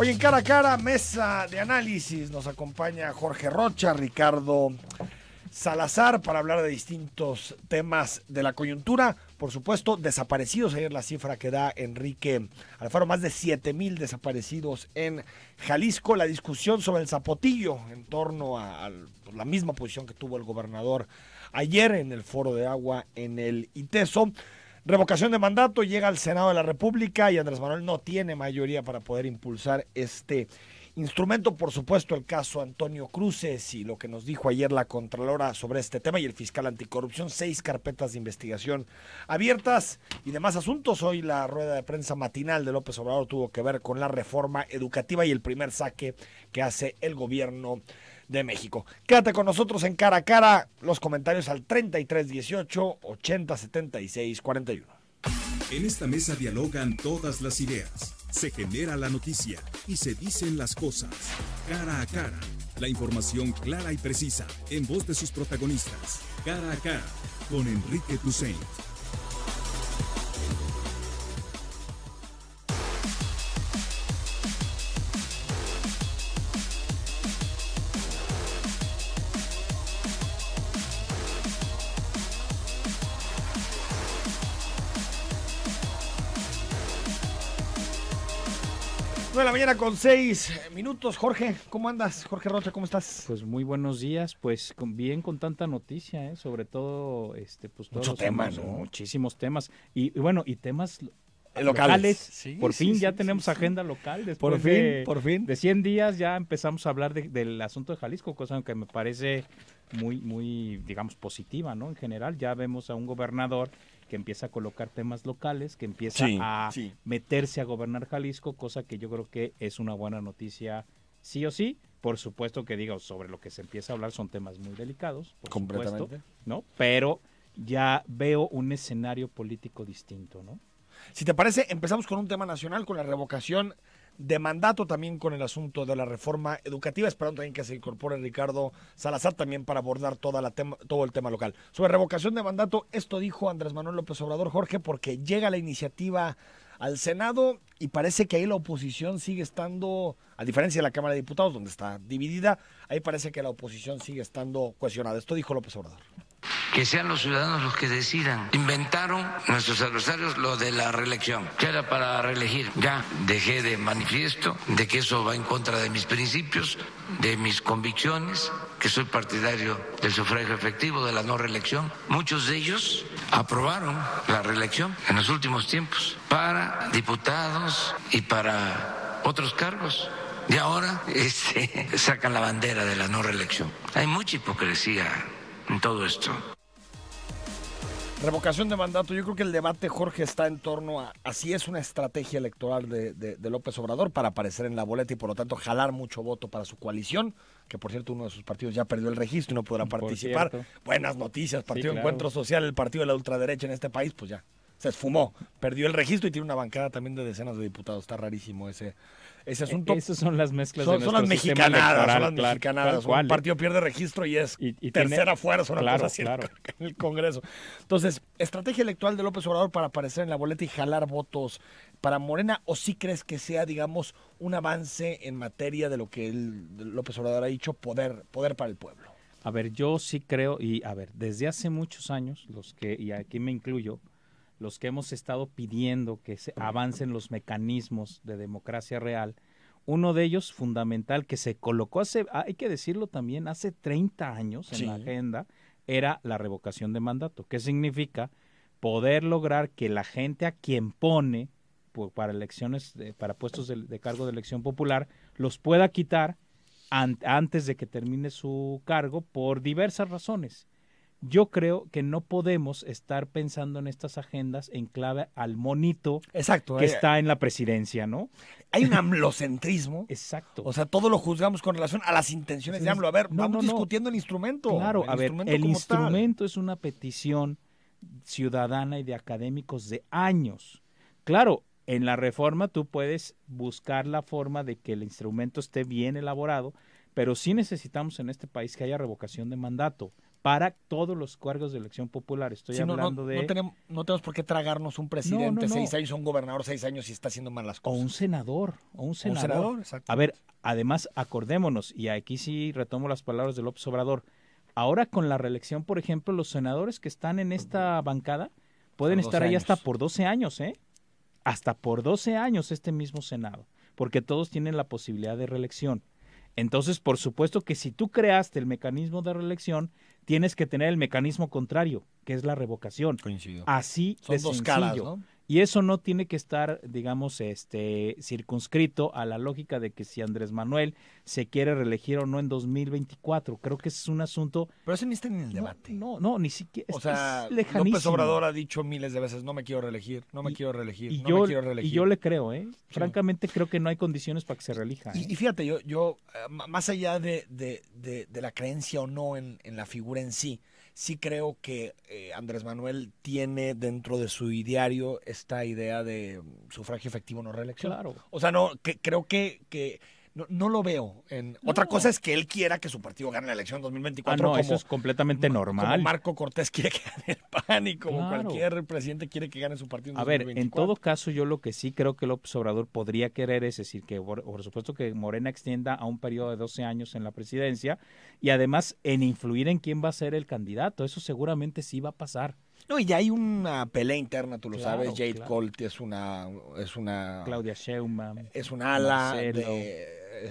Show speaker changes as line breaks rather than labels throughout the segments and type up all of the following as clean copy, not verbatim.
Hoy en Cara a Cara, mesa de análisis, nos acompaña Jorge Rocha, Ricardo Salazar para hablar de distintos temas de la coyuntura. Por supuesto, desaparecidos. Ayer la cifra que da Enrique Alfaro, más de 7,000 desaparecidos en Jalisco. La discusión sobre el zapotillo en torno a la misma posición que tuvo el gobernador ayer en el foro de agua en el ITESO. Revocación de mandato, llega al Senado de la República y Andrés Manuel no tiene mayoría para poder impulsar este instrumento. Por supuesto, el caso Antonio Cruces y lo que nos dijo ayer la Contralora sobre este tema y el fiscal anticorrupción, 6 carpetas de investigación abiertas y demás asuntos. Hoy la rueda de prensa matinal de López Obrador tuvo que ver con la reforma educativa y el primer saque que hace el gobierno de México. Quédate con nosotros en Cara a Cara, los comentarios al 3318 8076 41.
En esta mesa dialogan todas las ideas, se genera la noticia y se dicen las cosas. Cara a Cara, la información clara y precisa en voz de sus protagonistas. Cara a Cara, con Enrique Tucent.
De la mañana con 6 minutos. Jorge, ¿cómo andas? Jorge Rocha, ¿cómo estás?
Pues muy buenos días, pues bien con tanta noticia, sobre todo pues todos
mucho tema, ¿no?
Muchísimos temas y bueno, y temas
locales.
Sí, por fin ya tenemos agenda local después
por fin.
De 100 días ya empezamos a hablar del asunto de Jalisco, cosa que me parece muy digamos positiva, ¿no? En general ya vemos a un gobernador que empieza a colocar temas locales, que empieza a meterse a gobernar Jalisco, cosa que yo creo que es una buena noticia sí o sí. Por supuesto que digo, sobre lo que se empieza a hablar son temas muy delicados, por
completamente,
supuesto, ¿no? Pero ya veo un escenario político distinto, ¿no?
Si te parece, empezamos con un tema nacional, con la revocación de mandato, también con el asunto de la reforma educativa, esperando también que se incorpore Ricardo Salazar también para abordar todo el tema local. Sobre revocación de mandato, esto dijo Andrés Manuel López Obrador, Jorge, porque llega la iniciativa al Senado y parece que ahí la oposición sigue estando, a diferencia de la Cámara de Diputados, donde está dividida, ahí parece que la oposición sigue estando cohesionada. Esto dijo López Obrador.
Que sean los ciudadanos los que decidan. Inventaron nuestros adversarios lo de la reelección, que era para reelegir. Ya dejé de manifiesto de que eso va en contra de mis principios, de mis convicciones, que soy partidario del sufragio efectivo, de la no reelección. Muchos de ellos aprobaron la reelección en los últimos tiempos para diputados y para otros cargos. Y ahora sacan la bandera de la no reelección. Hay mucha hipocresía en todo esto.
Revocación de mandato, yo creo que el debate, Jorge, está en torno a si es una estrategia electoral de López Obrador para aparecer en la boleta y por lo tanto jalar mucho voto para su coalición, que por cierto uno de sus partidos ya perdió el registro y no podrá participar. Buenas noticias, Partido Encuentro Social, el partido de la ultraderecha en este país, pues ya se esfumó, perdió el registro y tiene una bancada también de decenas de diputados. Está rarísimo ese asunto.
Esas son las mezclas
de
nuestro
las mexicanadas,
electoral,
son las mexicanadas. Un partido pierde registro y es tercera fuerza, una cosa así en el Congreso. Entonces, estrategia electoral de López Obrador para aparecer en la boleta y jalar votos para Morena, ¿o sí crees que sea, digamos, un avance en materia de lo que López Obrador ha dicho, poder para el pueblo?
A ver, yo sí creo, desde hace muchos años, y aquí me incluyo, los que hemos estado pidiendo que se avancen los mecanismos de democracia real, uno de ellos fundamental que se colocó hay que decirlo también, hace 30 años en la agenda, era la revocación de mandato. ¿Qué significa? Poder lograr que la gente a quien pone para elecciones, para puestos de cargo de elección popular, los pueda quitar antes de que termine su cargo por diversas razones. Yo creo que no podemos estar pensando en estas agendas en clave al monito que está en la presidencia, ¿no?
Hay un amlocentrismo.
Exacto.
O sea, todo lo juzgamos con relación a las intenciones de AMLO. A ver, vamos discutiendo el instrumento.
Claro, el instrumento es una petición ciudadana y de académicos de años. Claro, en la reforma tú puedes buscar la forma de que el instrumento esté bien elaborado, pero sí necesitamos en este país que haya revocación de mandato. para todos los cargos de elección popular. Estoy hablando de...
No tenemos por qué tragarnos un presidente
No.
6 años, un gobernador 6 años y está haciendo mal las cosas.
O un senador.
Exacto.
A ver, además, acordémonos, y aquí sí retomo las palabras de López Obrador, ahora con la reelección, por ejemplo, los senadores que están en esta bancada pueden estar ahí hasta por 12 años, ¿eh? Hasta por 12 años este mismo Senado, porque todos tienen la posibilidad de reelección. Entonces, por supuesto que si tú creaste el mecanismo de reelección, tienes que tener el mecanismo contrario, que es la revocación.
Coincido.
Así
Son
de
dos
sencillo.
caras, ¿no?
Y eso no tiene que estar, digamos, circunscrito a la lógica de que si Andrés Manuel se quiere reelegir o no en 2024. Creo que ese es un asunto...
Pero eso ni está en el debate.
No, ni siquiera.
O sea,
es lejanísimo.
López Obrador ha dicho miles de veces, no me quiero reelegir, me quiero reelegir.
Y yo le creo, ¿eh? Sí. Francamente creo que no hay condiciones para que se reelija.
Y fíjate, yo más allá de la creencia o no en la figura en sí, sí creo que Andrés Manuel tiene dentro de su ideario esta idea de sufragio efectivo, no reelección.
Claro.
O sea, creo que no lo veo. Otra cosa es que él quiera que su partido gane la elección en 2024.
Eso es completamente normal.
Como Marco Cortés quiere que gane el PAN y como
Claro.
cualquier presidente quiere que gane su partido en 2024.
A ver, en todo caso, yo lo que sí creo que López Obrador podría querer es decir que, por supuesto, que Morena extienda a un periodo de 12 años en la presidencia y además en influir en quién va a ser el candidato. Eso seguramente sí va a pasar.
No, y ya hay una pelea interna, tú lo
Claro,
sabes. Jade
claro.
Colt es una
Claudia Sheinbaum.
es un ala.
Marcelo.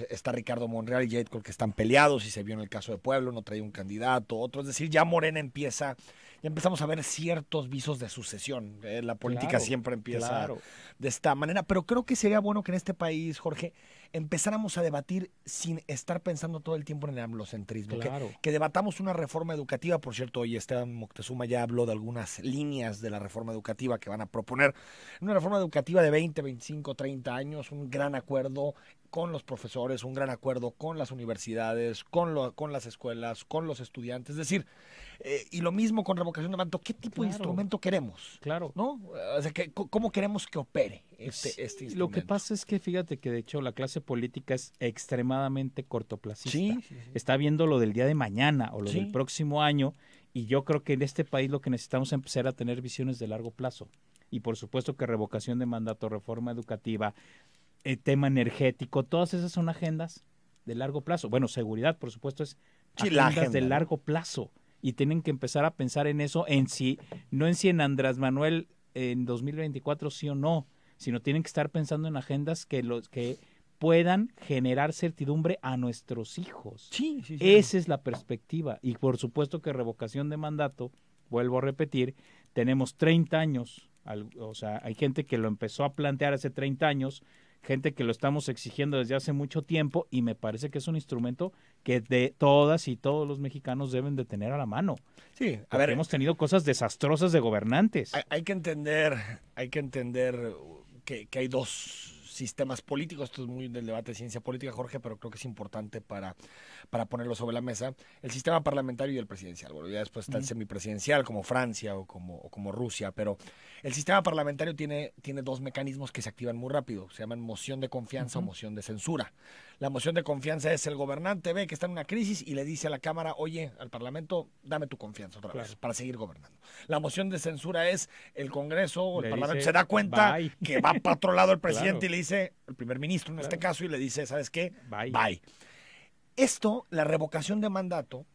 Está Ricardo Monreal y Jade Colt que están peleados, y se vio en el caso de Pueblo, no traía un candidato, otro. Es decir, ya Morena ya empezamos a ver ciertos visos de sucesión. La política
Claro,
siempre empieza
claro.
de esta manera, pero creo que sería bueno que en este país, Jorge, empezáramos a debatir sin estar pensando todo el tiempo en el amblocentrismo.
Claro.
Que debatamos una reforma educativa. Por cierto, hoy Esteban Moctezuma ya habló de algunas líneas de la reforma educativa que van a proponer. Una reforma educativa de 20, 25, 30 años, un gran acuerdo con los profesores, un gran acuerdo con las universidades, con las escuelas, con los estudiantes. Es decir, y lo mismo con revocación de mandato. ¿Qué tipo de instrumento queremos?
Claro.
¿No? O sea, ¿cómo queremos que opere este instrumento?
Lo que pasa es que fíjate que de hecho la clase política es extremadamente cortoplacista.
Sí.
Está viendo lo del día de mañana o lo
Sí.
del próximo año, y yo creo que en este país lo que necesitamos es empezar a tener visiones de largo plazo. Y por supuesto que revocación de mandato, reforma educativa, tema energético, todas esas son agendas de largo plazo. Bueno, seguridad, por supuesto, es agendas de largo plazo. Y tienen que empezar a pensar en eso, no en si en Andrés Manuel en 2024 sí o no, sino tienen que estar pensando en agendas que puedan generar certidumbre a nuestros hijos.
Sí.
Esa es la perspectiva. Y por supuesto que revocación de mandato, vuelvo a repetir, tenemos 30 años, o sea, hay gente que lo empezó a plantear hace 30 años, gente que lo estamos exigiendo desde hace mucho tiempo, y me parece que es un instrumento que de todas y todos los mexicanos deben de tener a la mano.
Sí, a
Porque
ver,
hemos tenido cosas desastrosas de gobernantes.
hay que entender que hay dos sistemas políticos. Esto es muy del debate de ciencia política, Jorge, pero creo que es importante para ponerlo sobre la mesa. El sistema parlamentario y el presidencial. Bueno, ya después está el semipresidencial, como Francia o como Rusia, pero el sistema parlamentario tiene dos mecanismos que se activan muy rápido. Se llaman moción de confianza o moción de censura. La moción de confianza es el gobernante ve que está en una crisis y le dice a la Cámara, oye, al Parlamento, dame tu confianza otra vez para seguir gobernando. La moción de censura es el Congreso o el Parlamento
dice,
se da cuenta
bye.
que va para otro lado el presidente
Claro.
y le dice, el primer ministro en este caso, y le dice, ¿sabes qué?
Bye.
Esto, la revocación de mandato,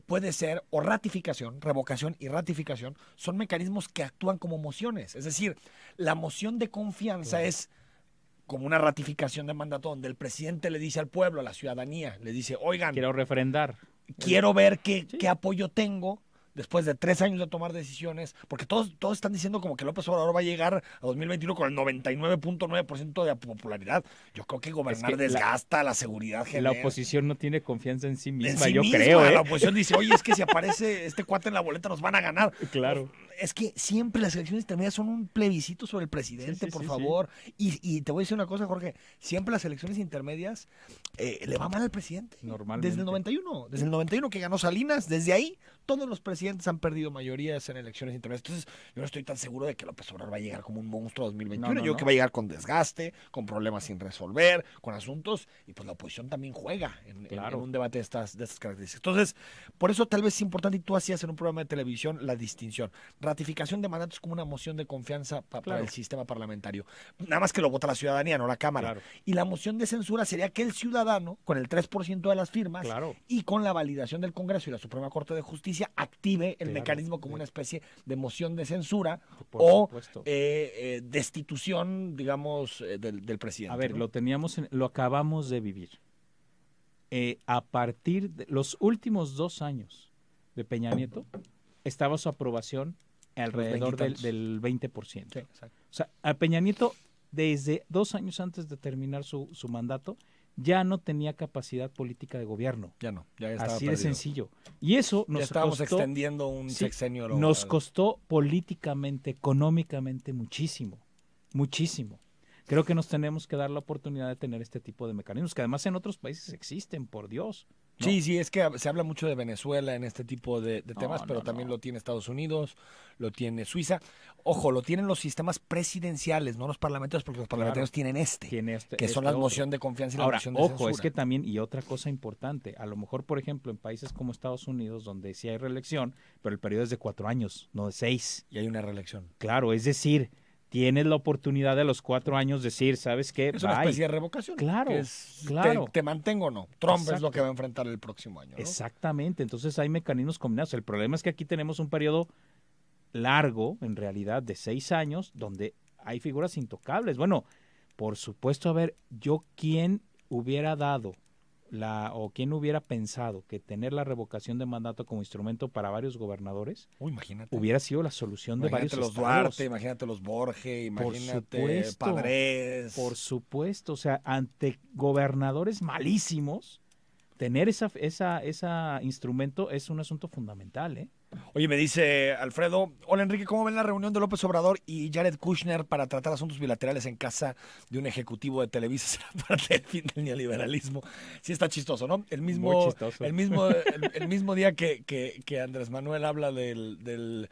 puede ser, o ratificación, revocación y ratificación, son mecanismos que actúan como mociones. Es decir, la moción de confianza es como una ratificación de mandato donde el presidente le dice al pueblo, a la ciudadanía, le dice, oigan,
Quiero refrendar.
quiero ver qué apoyo tengo después de 3 años de tomar decisiones, porque todos están diciendo como que López Obrador va a llegar a 2021 con el 99.9% de popularidad. Yo creo que gobernar desgasta, la seguridad genera.
La oposición no tiene confianza en sí misma,
En sí
yo
misma,
creo.
La oposición dice, oye, es que si aparece este cuate en la boleta nos van a ganar.
Claro.
Es que siempre las elecciones intermedias son un plebiscito sobre el presidente, por favor. Y te voy a decir una cosa, Jorge, siempre las elecciones intermedias le va mal al presidente.
Normalmente.
Desde el 91 que ganó Salinas, desde ahí todos los presidentes han perdido mayorías en elecciones intermedias. Entonces, yo no estoy tan seguro de que López Obrador va a llegar como un monstruo a 2021. Yo creo que va a llegar con desgaste, con problemas sin resolver, con asuntos, y pues la oposición también juega en un debate de estas características. Entonces, por eso tal vez es importante, y tú hacías en un programa de televisión la distinción. Ratificación de mandatos como una moción de confianza para el sistema parlamentario. Nada más que lo vota la ciudadanía, no la Cámara.
Claro.
Y la moción de censura sería que el ciudadano, con el 3% de las firmas, y con la validación del Congreso y la Suprema Corte de Justicia, active el mecanismo como una especie de moción de censura o destitución, digamos, del presidente.
A ver,
¿no?
lo acabamos de vivir. A partir de los últimos 2 años de Peña Nieto, estaba su aprobación alrededor del 20%.
Sí, exacto.
O sea, a Peña Nieto, desde 2 años antes de terminar su mandato, ya no tenía capacidad política de gobierno.
Ya no, ya estaba
así
perdido.
de sencillo. Y eso nos
estábamos
costó,
extendiendo un sexenio.
Nos costó políticamente, económicamente muchísimo. Muchísimo. Creo que nos tenemos que dar la oportunidad de tener este tipo de mecanismos, que además en otros países existen, por Dios. ¿no?
Sí, es que se habla mucho de Venezuela en este tipo de temas, pero también lo tiene Estados Unidos, lo tiene Suiza. Ojo, lo tienen los sistemas presidenciales, no los parlamentarios, porque los parlamentarios tienen que son la moción de confianza y la moción de censura.
Ojo, es que también, y otra cosa importante, a lo mejor, por ejemplo, en países como Estados Unidos, donde sí hay reelección, pero el periodo es de 4 años, no de 6.
Y hay una reelección.
Claro, es decir, tienes la oportunidad de los 4 años decir, ¿sabes qué?
Es una especie de revocación.
Claro,
claro. Te mantengo o no. Trump es lo que va a enfrentar el próximo año, ¿no?
Exactamente. Entonces hay mecanismos combinados. El problema es que aquí tenemos un periodo largo, en realidad, de 6 años, donde hay figuras intocables. Bueno, por supuesto, a ver, ¿quién hubiera dado o quién hubiera pensado que tener la revocación de mandato como instrumento para varios gobernadores hubiera sido la solución de varios estados?
Imagínate los Duarte, imagínate los Borges, imagínate Padres.
Por supuesto, o sea, ante gobernadores malísimos, tener ese instrumento es un asunto fundamental, ¿eh?
Oye, me dice Alfredo, hola Enrique, ¿cómo ven la reunión de López Obrador y Jared Kushner para tratar asuntos bilaterales en casa de un ejecutivo de Televisa? ¿Será parte del fin del neoliberalismo? Sí está chistoso, ¿no?
Muy chistoso.
El mismo día que Andrés Manuel habla de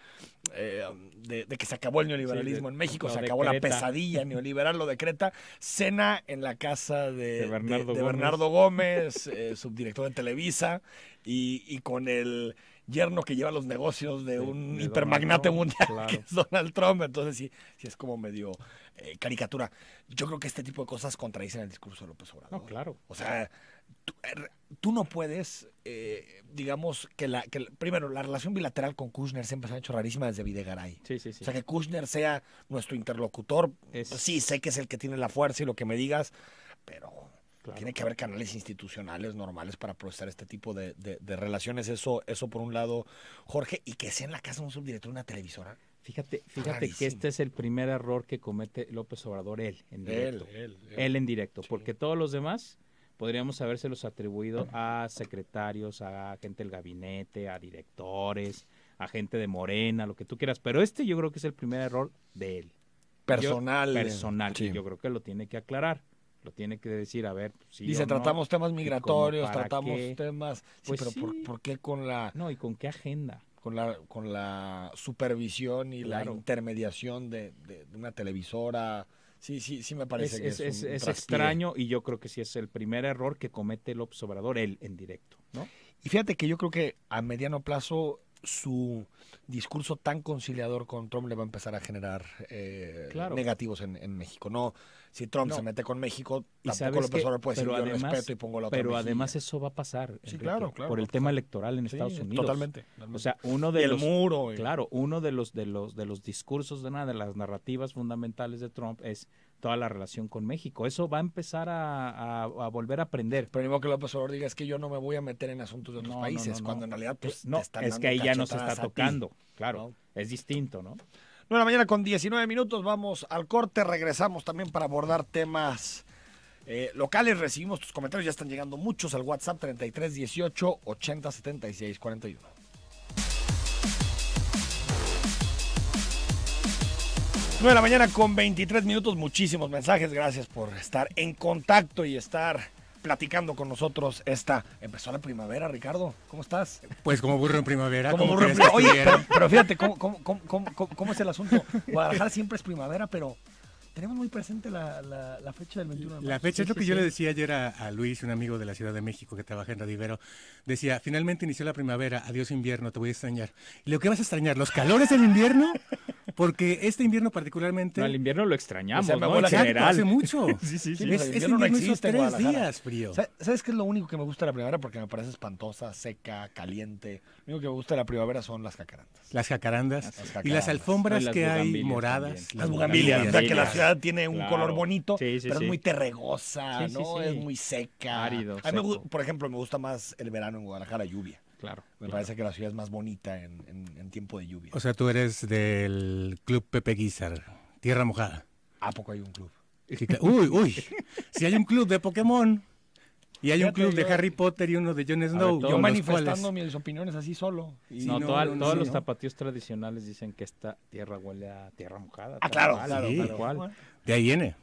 que se acabó el neoliberalismo en México, se acabó la pesadilla neoliberal, lo decreta, cena en la casa de Bernardo Gómez, subdirector de Televisa, y con el yerno que lleva los negocios de un hipermagnate mundial, que es Donald Trump. Entonces sí es como medio caricatura. Yo creo que este tipo de cosas contradicen el discurso de López Obrador.
No, claro.
O sea, tú no puedes, digamos, primero, la relación bilateral con Kushner siempre se ha hecho rarísima desde Videgaray.
Sí.
O sea, que Kushner sea nuestro interlocutor, sí, sé que es el que tiene la fuerza y lo que me digas, pero tiene que haber canales institucionales normales para procesar este tipo de relaciones. Eso por un lado, Jorge, y que sea en la casa de un subdirector de una televisora.
Fíjate que este es el primer error que comete López Obrador, él en directo. Él en directo, sí. Porque todos los demás podríamos habérselos atribuido a secretarios, a gente del gabinete, a directores, a gente de Morena, lo que tú quieras. Pero yo creo que es el primer error de él.
Personal.
Sí. Yo creo que lo tiene que aclarar. Lo tiene que decir, a ver. Sí,
dice, tratamos temas migratorios, tratamos temas. Sí,
pues
pero ¿por qué con la.
No, ¿y con qué agenda?
Con la supervisión y la intermediación de una televisora. Sí, me parece que es
extraño, y yo creo que sí es el primer error que comete López Obrador, él en directo, ¿no?
Y fíjate que yo creo que a mediano plazo su discurso tan conciliador con Trump le va a empezar a generar negativos en México. No, si Trump se mete con México, tampoco López Obrador puede decir yo respeto y pongo la otra mejilla.
Además eso va a pasar,
sí,
Enrique,
claro,
por el tema electoral en Estados Unidos.
Totalmente.
O sea, uno de los
muro.
Claro, uno de los discursos de las narrativas fundamentales de Trump es toda la relación con México. Eso va a empezar a volver a aprender.
Pero ni modo que López Obrador diga, es que yo no me voy a meter en asuntos de otros países, cuando en realidad pues
no, es que ahí ya no se está tocando. Claro, es distinto, ¿no?
9:19 vamos al corte, regresamos también para abordar temas locales. Recibimos tus comentarios, ya están llegando muchos al WhatsApp 33 18 80 76 41. Nueve de la mañana con 23 minutos, muchísimos mensajes, gracias por estar en contacto y estar platicando con nosotros empezó la primavera, Ricardo, ¿cómo estás?
Pues como burro en primavera.
Como burro en primavera. Oye, pero fíjate, ¿cómo es el asunto? Guadalajara siempre es primavera, pero tenemos muy presente la fecha del 21 de marzo.
La fecha es lo que yo le decía ayer a Luis, un amigo de la Ciudad de México que trabaja en Radio Ibero. Decía, finalmente inició la primavera, adiós invierno, te voy a extrañar. ¿Y lo que vas a extrañar? ¿Los calores del invierno? Porque este invierno particularmente...
No, el invierno lo extrañamos,
O sea, me
¿no?
abuela
En general.
hace mucho.
Sí,
Este
el invierno no
hizo
existe en
3
Guadalajara.
días frío.
¿Sabes qué es lo único que me gusta de la primavera? Porque me parece espantosa, seca, caliente. Lo único que me gusta de la primavera son las jacarandas.
Las jacarandas.
Las
Y
jacarandas.
las alfombras
Y las
que hay
bugambilias
moradas.
también.
Las bugambilias, o sea que la
bugambilias.
ciudad tiene un
Claro.
color bonito,
Sí, sí,
pero
sí.
es muy terregosa,
Sí, sí,
¿no?
sí.
Es muy seca.
Árido,
A mí
seco.
por ejemplo, me gusta más el verano en Guadalajara, lluvia.
Claro.
Me parece que la ciudad es más bonita en tiempo de lluvia.
O sea, tú eres del Club Pepe Guizar, Tierra Mojada.
¿A poco hay un club?
Uy, si hay un club de Pokémon y hay un
Fíjate,
club de
yo-
Harry Potter y uno de Jon Snow.
todos
Yo
¿los
manifestando
cuales?
mis opiniones así solo. Y
No,
no,
todos los
no.
tapatíos tradicionales dicen que esta tierra huele a tierra mojada.
Ah,
tal
claro,
cual,
claro,
sí.
tal
claro.
cual.
De ahí viene.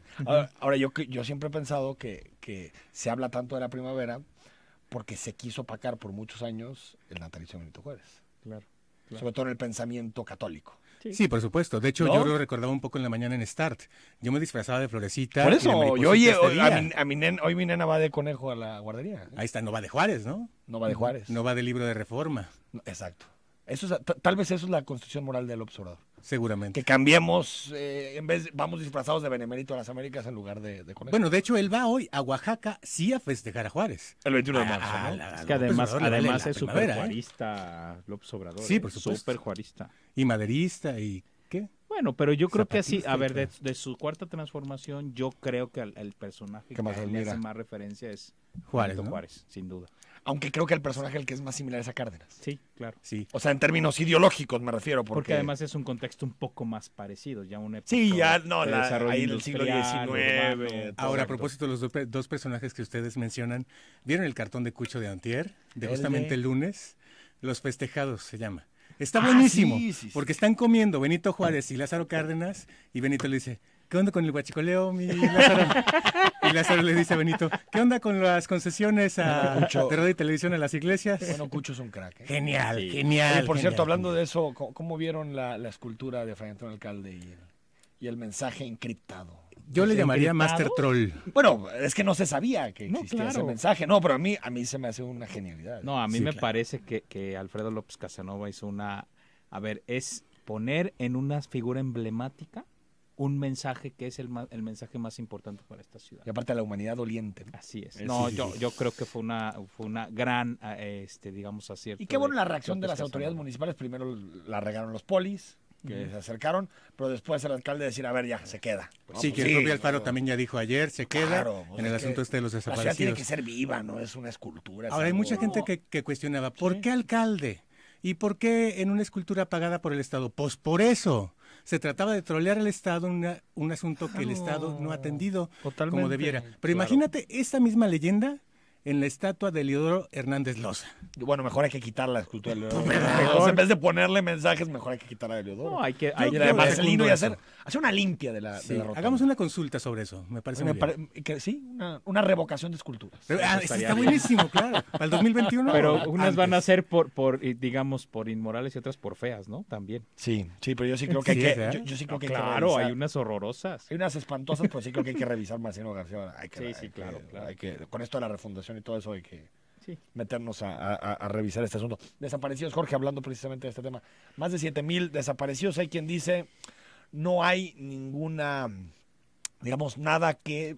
Ahora, yo siempre he pensado que se habla tanto de la primavera porque se quiso opacar por muchos años el natalicio de Benito Juárez.
Claro. Claro.
Sobre todo en el pensamiento católico.
Sí, por supuesto. De hecho,
¿No?
yo lo recordaba un poco en la mañana en Start. Yo me disfrazaba de Florecita.
Por
y de
eso,
Mariposita
yo oye,
este día.
hoy mi nena va de conejo a la guardería.
Ahí está, no va de Juárez, ¿no?
No va de Juárez.
No va del libro de Reforma,
No, exacto. Eso es, tal vez eso es la construcción moral del observador.
seguramente.
Que cambiemos, en vez vamos disfrazados de Benemérito a las Américas en lugar de conejo.
Bueno, de hecho, él va hoy a Oaxaca sí a festejar a Juárez.
el 21 de marzo,
Ah,
¿no?
Es que además,
López Obrador le vale
además
la
es súper
primavera, ¿eh?
juarista López Obrador.
Sí, por supuesto.
Súper juarista.
Y maderista y... ¿Qué?
Bueno, pero yo creo que sí,
Zapatista
a
y
ver,
todo.
de su cuarta transformación, yo creo que el personaje
¿Qué más
que le
admira?
hace más referencia es
Juárez,
Benito
¿no?
Juárez, sin duda.
Aunque creo que el personaje el que es más similar es a Cárdenas.
Sí, claro.
Sí.
O sea, en términos ideológicos me refiero.
Porque además es un contexto un poco más parecido, ya una época
Sí, ya, no,
de desarrollo
ahí en el siglo
industrial,
XIX.
urbano.
Ahora, a
Correcto.
propósito de los dos personajes que ustedes mencionan, ¿vieron el cartón de Cucho de antier? De
El
justamente
de-
el lunes. Los festejados se llama. Está
Ah,
buenísimo,
sí.
porque están comiendo Benito Juárez y Lázaro Cárdenas, y Benito le dice, ¿qué onda con el huachicoleo, mi Lázaro? Y Lázaro le dice a Benito, ¿qué onda con las concesiones a
Mucho.
de radio y televisión a las iglesias?
Bueno, Cucho es un crack. ¿eh?
Genial,
Sí.
genial.
Oye, por cierto,
genial,
hablando
genial.
de eso, ¿cómo vieron la escultura de Fray Antonio Alcalde y el mensaje encriptado?
Yo le llamaría
¿Encriptado?
Master Troll.
Bueno, es que no se sabía que
No,
existía ese
claro.
mensaje. No, pero a mí se me hace una genialidad.
No, a mí
Sí,
me
claro.
parece que Alfredo López Casanova hizo una... A ver, es poner en una figura emblemática un mensaje que es el mensaje más importante para esta ciudad.
Y aparte la humanidad doliente. ¿no?
Así es.
Sí,
No,
sí,
yo creo que fue una gran, digamos, acierto.
Y qué bueno la reacción de
López
las autoridades
Casanova.
municipales. Primero la regaron los polis, que se acercaron, pero después el alcalde decir, a ver, ya, se queda. No,
Sí,
pues
que el propio Alfaro
claro.
también ya dijo ayer, se queda
Claro, pues
en el
es que
asunto este de los
La ciudad tiene
desaparecidos.
que ser viva, no es una escultura. es
Ahora, hay
algo-
mucha gente que cuestionaba, ¿por qué alcalde? ¿Y por qué en una escultura pagada por el Estado? Pues por eso. Se trataba de trolear al Estado un asunto que el Estado no ha atendido
Totalmente,
como debiera. Pero
claro.
imagínate esa misma leyenda en la estatua de Eliodoro Hernández Loza.
Bueno, mejor hay que quitar la escultura de Leodoro.
Mejor.
O sea, en vez de ponerle mensajes, mejor hay que quitarla de Leodoro.
No, hay que...
Y
yo
además
le
es lindo y
secundo
hacer una limpia de la,
Sí,
de la rotonda.
hagamos una consulta sobre eso, me parece muy bien.
Sí, una revocación de esculturas.
Pero,
Eso
ese
estaría
está
bien.
buenísimo, claro. Para el 2021.
Pero unas van a
antes.
ser digamos, por inmorales y otras por feas, ¿no? También.
Sí, pero yo sí creo que hay
Sí,
que,
¿verdad?
yo sí creo que hay que
Claro,
revisar.
hay unas horrorosas.
Hay unas espantosas, pero sí creo que hay que revisar Marcelo García. Hay que,
Sí,
hay
sí,
que-
claro, claro.
hay que- con esto de la refundación y todo eso hay que
Sí.
meternos a revisar este asunto. Desaparecidos, Jorge, hablando precisamente de este tema. Más de 7,000 desaparecidos. Hay quien dice no hay ninguna, digamos, nada que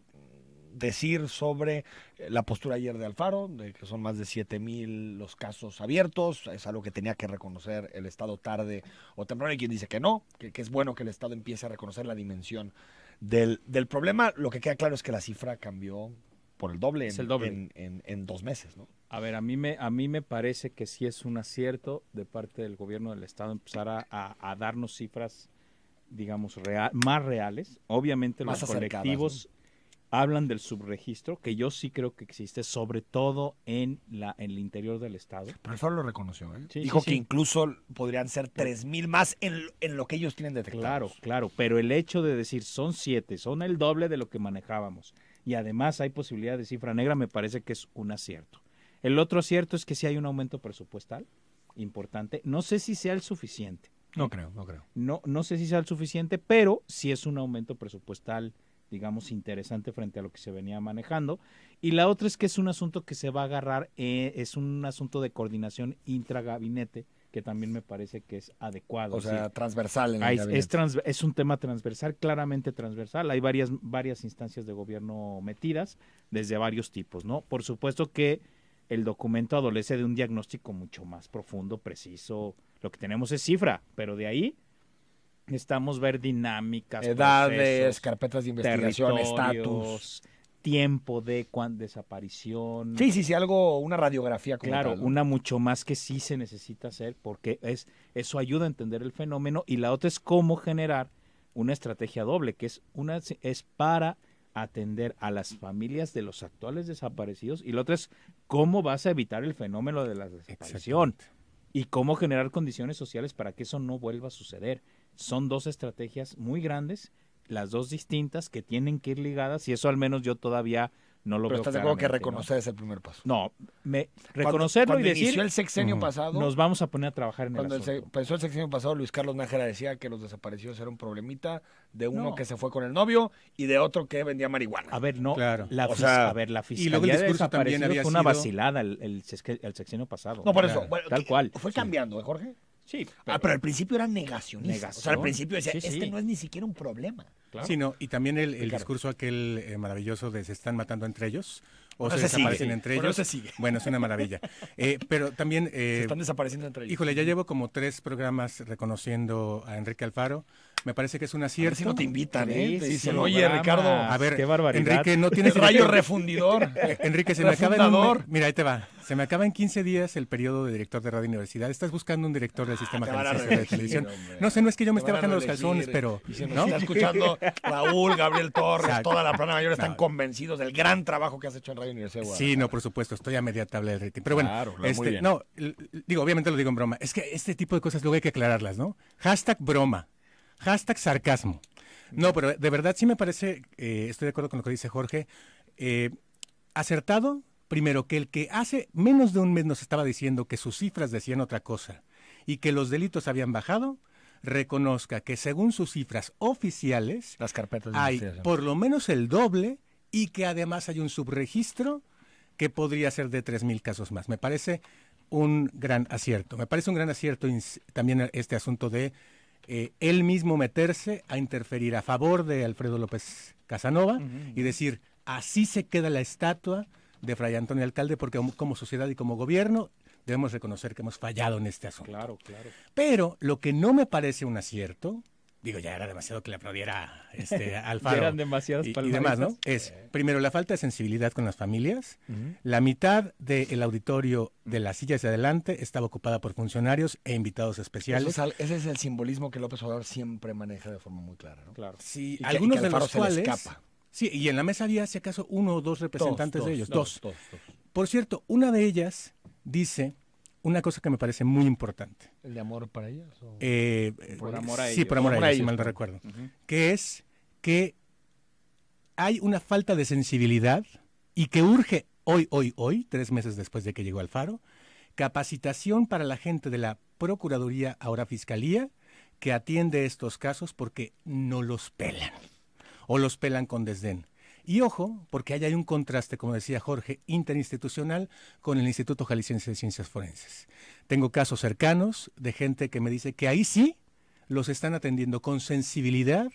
decir sobre la postura ayer de Alfaro, de que son más de 7,000 los casos abiertos. Es algo que tenía que reconocer el Estado tarde o temprano. Hay quien dice que no, que es bueno que el Estado empiece a reconocer la dimensión del problema. Lo que queda claro es que la cifra cambió por el doble,
Es el doble.
en 2 meses, ¿no?
A ver, a mí me parece que sí es un acierto de parte del gobierno del Estado empezar a darnos cifras, digamos, más reales. Obviamente
Más
los
acercadas,
colectivos hablan del subregistro, que yo sí creo que existe, sobre todo en el interior del Estado.
Pero Alfaro lo reconoció, ¿eh?
Sí,
Dijo
sí,
que
sí.
incluso podrían ser 3,000 más en lo que ellos tienen detectado.
Claro, pero el hecho de decir son 7, son el doble de lo que manejábamos, y además hay posibilidad de cifra negra, me parece que es un acierto. El otro acierto es que sí hay un aumento presupuestal importante. No sé si sea el suficiente.
No creo.
No sé si sea el suficiente, pero sí es un aumento presupuestal, digamos, interesante frente a lo que se venía manejando. Y la otra es que es un asunto que se va a agarrar, es un asunto de coordinación intragabinete, que también me parece que es adecuado.
O sea, transversal en el
Hay,
gabinete.
es un tema transversal, claramente transversal. Hay varias instancias de gobierno metidas, desde varios tipos, ¿no? Por supuesto que el documento adolece de un diagnóstico mucho más profundo, preciso. Lo que tenemos es cifra, pero de ahí necesitamos ver dinámicas,
Edades,
procesos,
carpetas de investigación,
territorios,
estatus.
tiempo de desaparición.
Sí, algo, una radiografía como
Claro,
tal, ¿no?
una mucho más que sí se necesita hacer porque eso ayuda a entender el fenómeno, y la otra es cómo generar una estrategia doble, que es para atender a las familias de los actuales desaparecidos, y la otra es cómo vas a evitar el fenómeno de la desaparición y cómo generar condiciones sociales para que eso no vuelva a suceder. Son dos estrategias muy grandes, las dos distintas, que tienen que ir ligadas, y eso al menos yo todavía no lo
Pero
veo
estás de acuerdo que
claramente,
reconocer es el primer paso.
No, reconocerlo
cuando
y decir,
inició el sexenio pasado,
nos vamos a poner a trabajar en el
cuando
asunto.
empezó el sexenio pasado, Luis Carlos Nájera decía que los desaparecidos era un problemita de uno
No.
que se fue con el novio y de otro que vendía marihuana.
A ver, no,
Claro.
la,
O sea,
la
y luego el
fiscalía de
discurso también
desaparecidos
había
fue una
sido-
vacilada el sexenio pasado.
No, por
Claro.
eso. Bueno,
Tal cual.
Fue cambiando, ¿eh, Jorge?
Sí,
Pero al principio era negacionista. O sea, al
Negación.
principio decía,
Sí, sí.
este no es ni siquiera un problema.
claro.
Sí, no, y también el
Ricardo.
discurso aquel maravilloso de se están matando entre ellos o
Bueno,
se
se
desaparecen
sigue.
entre
Bueno,
ellos.
se sigue.
Bueno, es una maravilla. Pero también,
Se están desapareciendo entre ellos.
híjole, ya llevo como 3 programas reconociendo a Enrique Alfaro. Me parece que es un
A ver
acierto.
si no te invitan, ¿eh?
Sí,
Te
sí,
dicen,
sí,
oye,
programa.
Ricardo,
A ver,
Qué barbaridad.
Enrique, no tienes
el rayo
director.
refundidor.
Enrique, se me acaba en
Refundador.
mira, ahí te va. Se me acaba en 15 días el periodo de director de Radio Universidad. Estás buscando un director del sistema
te van a
jalisciense de
reelegir,
televisión.
hombre.
No sé, no es que yo me
Te
esté
van a
bajando los
reelegir.
calzones, pero
Y se nos
¿no?
está escuchando Raúl, Gabriel Torres,
Exacto.
toda la plana mayor están
No.
convencidos del gran trabajo que has hecho en Radio Universidad de
Sí,
Guadalajara.
no, por supuesto, estoy a media tabla del rating. Pero bueno,
Claro, muy bien.
no, digo, obviamente lo digo en broma. Es que este tipo de cosas luego hay que aclararlas, ¿no? Hashtag broma, hashtag sarcasmo. No, pero de verdad sí me parece, estoy de acuerdo con lo que dice Jorge, acertado, primero, que el que hace menos de un mes nos estaba diciendo que sus cifras decían otra cosa y que los delitos habían bajado, reconozca que según sus cifras oficiales
Las carpetas de
hay
investigación.
por lo menos el doble y que además hay un subregistro que podría ser de 3,000 casos más. Me parece un gran acierto. Me parece un gran acierto también este asunto de él mismo meterse a interferir a favor de Alfredo López Casanova y decir, así se queda la estatua de Fray Antonio Alcalde, porque como sociedad y como gobierno debemos reconocer que hemos fallado en este asunto.
Claro, claro.
Pero lo que no me parece un acierto, digo, ya era demasiado que le aplaudiera Alfaro.
Ya eran demasiadas
y
palmaditas.
demás, ¿no? Es, primero, la falta de sensibilidad con las familias. La mitad del auditorio de las sillas de adelante estaba ocupada por funcionarios e invitados especiales.
Ese es el simbolismo que López Obrador siempre maneja de forma muy clara, ¿no?
Claro.
Sí,
Y que-
algunos
y que
de
Alfaro
los
se le
cuales...
escapa.
Sí, y en la mesa había, si acaso, 1 o 2 representantes de ellos. Dos.
Dos.
Por cierto, una de ellas dice una cosa que me parece muy importante.
¿El de amor para ellas? O...
Por amor a
sí,
ellos.
por amor a ellos, si
ellos,
mal no
¿no?
recuerdo. Que es que hay una falta de sensibilidad y que urge hoy, 3 meses después de que llegó Alfaro, capacitación para la gente de la Procuraduría, ahora Fiscalía, que atiende estos casos porque no los pelan o los pelan con desdén. Y ojo, porque ahí hay un contraste, como decía Jorge, interinstitucional con el Instituto Jalisciense de Ciencias Forenses. Tengo casos cercanos de gente que me dice que ahí sí los están atendiendo con sensibilidad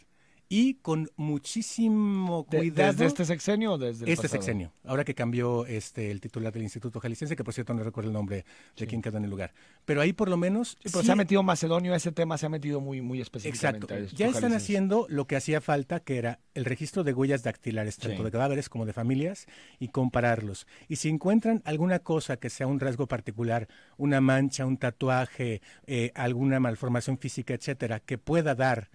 y con muchísimo cuidado.
¿Desde este sexenio o desde el
Este
pasado?
sexenio, ahora que cambió el titular del Instituto Jalisciense, que por cierto no recuerdo el nombre de quién quedó en el lugar. Pero ahí por lo menos...
Sí, pero
sí-
se ha metido Macedonio, ese tema se ha metido muy específicamente.
Exacto.
a estos
Ya están
jaliscienses.
haciendo lo que hacía falta, que era el registro de huellas dactilares, tanto
Sí.
de cadáveres como de familias, y compararlos. Y si encuentran alguna cosa que sea un rasgo particular, una mancha, un tatuaje, alguna malformación física, etcétera, que pueda dar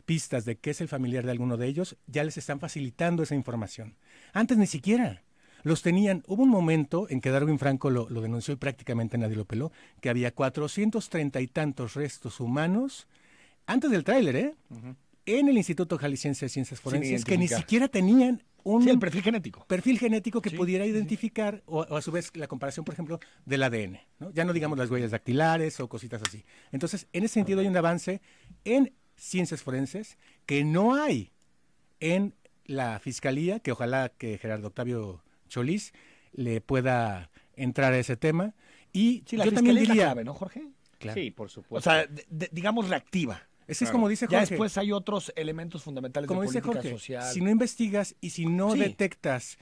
pistas de que es el familiar de alguno de ellos, ya les están facilitando esa información. Antes ni siquiera los tenían. Hubo un momento en que Darwin Franco lo denunció y prácticamente nadie lo peló, que había 430 y tantos restos humanos antes del tráiler, en el Instituto Jalisciense de Ciencias Forenses, que ni
identificar.
siquiera tenían un
el perfil genético.
Perfil genético que pudiera identificar, o a su vez la comparación, por ejemplo, del ADN, ¿no? Ya no digamos las huellas dactilares o cositas así. Entonces, en ese sentido hay un avance en ciencias forenses que no hay en la Fiscalía, que ojalá que Gerardo Octavio Solís le pueda entrar a ese tema. Y
la
yo
Fiscalía
también
es la
diría...
clave, ¿no, Jorge?
Claro.
Sí, por
O
supuesto.
sea, digamos reactiva.
Ese es como dice
Ya
Jorge.
después hay otros elementos fundamentales
Como
de
dice
política
Jorge,
social.
si no investigas y si no
Sí.
detectas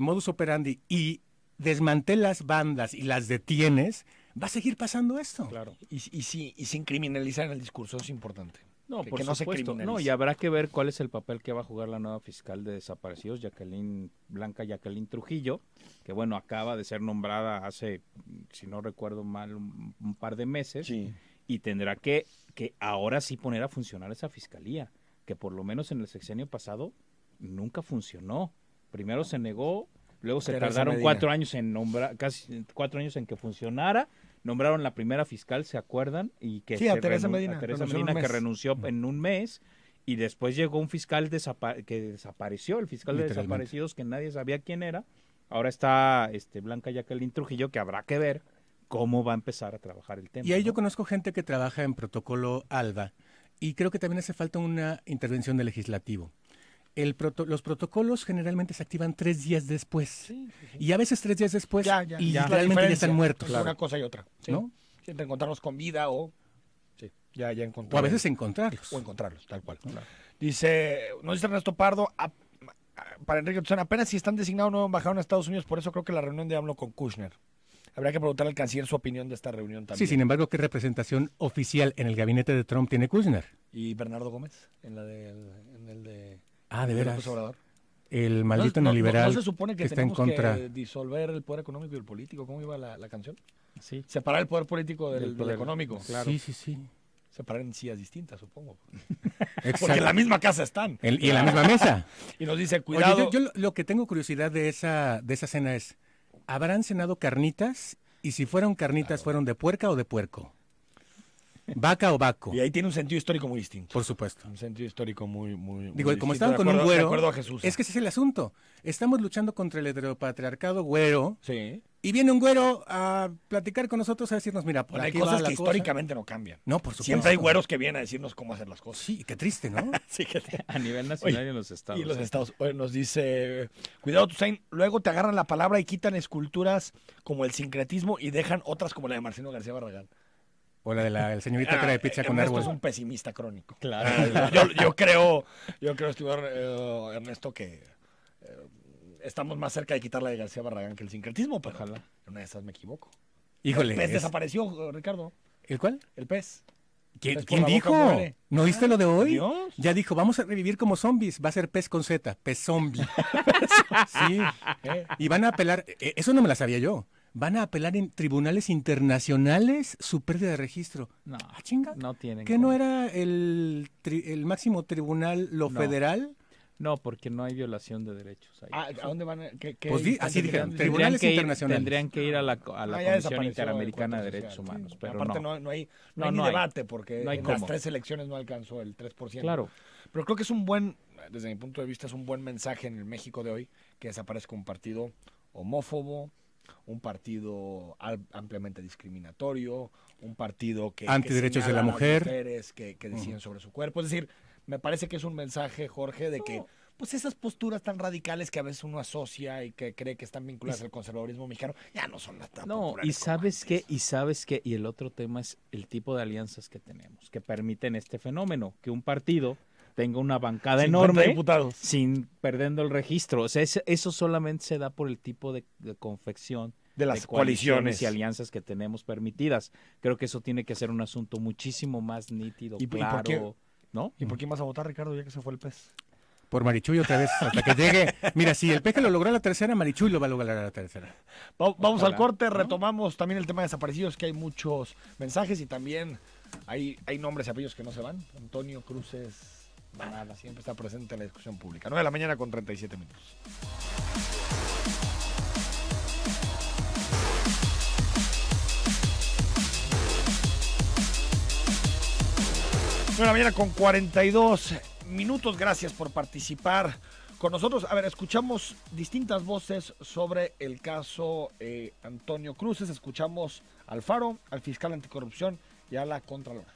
modus operandi y desmantelas bandas y las detienes, va a seguir pasando esto.
Claro.
Y sin criminalizar en el discurso, eso es importante.
No,
que
por
no se
supuesto.
criminalice.
No, y habrá que ver cuál es el papel que va a jugar la nueva fiscal de desaparecidos, Blanca Jacqueline Trujillo, que bueno, acaba de ser nombrada hace, si no recuerdo mal, un par de meses,
Sí.
y tendrá que ahora sí poner a funcionar esa fiscalía, que por lo menos en el sexenio pasado nunca funcionó. Primero se negó, luego se
Teresa
tardaron
Medina.
4 años en nombrar, casi 4 años en que funcionara. Nombraron la primera fiscal, ¿se acuerdan? Y que
Sí, a Teresa Medina.
a Teresa
Renunció en un
Medina, que
mes.
renunció en un mes, y después llegó un fiscal que desapareció, el fiscal de
Literalmente.
desaparecidos, que nadie sabía quién era. Ahora está Blanca Jacqueline Trujillo, que habrá que ver cómo va a empezar a trabajar el tema.
Y ahí
¿no?
yo conozco gente que trabaja en protocolo ALBA y creo que también hace falta una intervención del legislativo. Los protocolos generalmente se activan 3 días después. Y a veces 3 días después
Ya,
y
la
realmente ya
diferencia
están muertos.
entre una cosa y otra. Sí.
¿No?
Sí, entre encontrarlos con vida o... Sí, ya
O
encontrar.
a veces encontrarlos.
O encontrarlos, tal cual. Dice, nos dice Ernesto Pardo, para Enrique Tucson, apenas si están designados nuevo embajador en Estados Unidos, por eso creo que la reunión de AMLO con Kushner. Habría que preguntarle al canciller su opinión de esta reunión también.
Sí, sin embargo, ¿qué representación oficial en el gabinete de Trump tiene Kushner?
Y Bernardo Gómez, en el de...
Ah, de veras.
López Obrador.
El maldito
no
neoliberal
se supone que
está en
tenemos
contra.
que disolver el poder económico y el político. ¿Cómo iba la canción?
Sí.
Separar el poder político del
poder,
económico.
claro.
Sí.
Separar en sillas distintas, supongo.
Exacto.
Porque en la misma casa están.
Y en la misma mesa.
Y nos dice, cuidado.
Oye, yo lo que tengo curiosidad de esa cena es, ¿habrán cenado carnitas? Y si fueron carnitas, ¿fueron de puerca o de puerco? ¿Vaca o vaco?
Y ahí tiene un sentido histórico muy distinto.
Por supuesto.
Un sentido histórico muy
Digo,
muy
como
distinto,
estaban con un
de
güero,
acuerdo a Jesús.
es que ese es el asunto. Estamos luchando contra el heteropatriarcado güero,
Sí.
y viene un güero a platicar con nosotros a decirnos, mira, por
Bueno, hay
aquí va
cosas
la
que
cosa.
históricamente no cambian.
No, por supuesto.
Siempre hay güeros que vienen a decirnos cómo hacer las cosas.
Sí, qué triste, ¿no?
Sí, que
A nivel nacional
Oye,
y en los estados.
y en los
¿eh?
estados. Oye, nos dice, cuidado, Toussaint, luego te agarran la palabra y quitan esculturas como el sincretismo y dejan otras como la de Marcelo García Barragán.
O la de la señorita cara de pizza con
Ernesto
árbol.
es un pesimista crónico.
Claro.
Yo creo, estimado Ernesto, que estamos más cerca de quitar la de García Barragán que el sincretismo, pero
Ojalá.
en una de esas me equivoco.
Híjole.
El pez
es-
desapareció, Ricardo.
¿El cuál?
El pez.
¿Quién,
Pez por
quién
la boca
dijo?
muere.
¿No viste lo de hoy?
Dios.
Ya dijo, vamos a revivir como zombies. Va a ser pez con Z, pez zombie. Sí. Y van a apelar, eso no me la sabía yo. Van a apelar en tribunales internacionales su pérdida de registro.
No,
Ah, chinga.
no tienen.
¿Que
cómo.
no era el máximo tribunal lo
No.
federal?
No, porque no hay violación de derechos ahí.
¿A dónde van?
Pues así dijeron,
Tendrían
tribunales
que ir,
internacionales.
tendrían que ir a la
Ah, ya
Comisión
desapareció
Interamericana de
el
Derechos
Encuentro
Humanos,
Social.
pero
Aparte
no.
no hay
No,
ni
no hay.
debate porque
No hay
en las
cómo.
3 elecciones no alcanzó el 3%.
Claro.
Pero creo que desde mi punto de vista, es un buen mensaje en el México de hoy que desaparezca un partido homófobo, un partido ampliamente discriminatorio, un partido que
Antiderechos de
señala
la
a las
mujer.
mujeres que deciden sobre su cuerpo. Es decir, me parece que es un mensaje, Jorge, de que pues esas posturas tan radicales que a veces uno asocia y que cree que están vinculadas al conservadurismo mexicano, ya no son tan
No,
populares
y
como
sabes
antes.
qué, y el otro tema es el tipo de alianzas que tenemos, que permiten este fenómeno, que un partido tenga una bancada
50
enorme
diputados.
sin perdiendo el registro. O sea, eso solamente se da por el tipo de confección
De las coaliciones.
y alianzas que tenemos permitidas. Creo que eso tiene que ser un asunto muchísimo más nítido,
¿Y por
claro,
qué?
¿no?
¿Y por quién vas a votar, Ricardo, ya que se fue el pez?
Por Marichuy otra vez, hasta que llegue. Mira, si el peje lo logró a la tercera, Marichuy lo va a lograr a la tercera.
Vamos
Ojalá,
al corte,
¿no?
retomamos también el tema de desaparecidos, que hay muchos mensajes y también hay nombres y apellidos que no se van. Antonio Cruces Banada siempre está presente en la discusión pública. 9 de la mañana con 37 minutos. Bueno, la mañana con 42 minutos. Gracias por participar con nosotros. A ver, escuchamos distintas voces sobre el caso Antonio Cruces. Escuchamos al Faro, al fiscal anticorrupción y a la Contralora.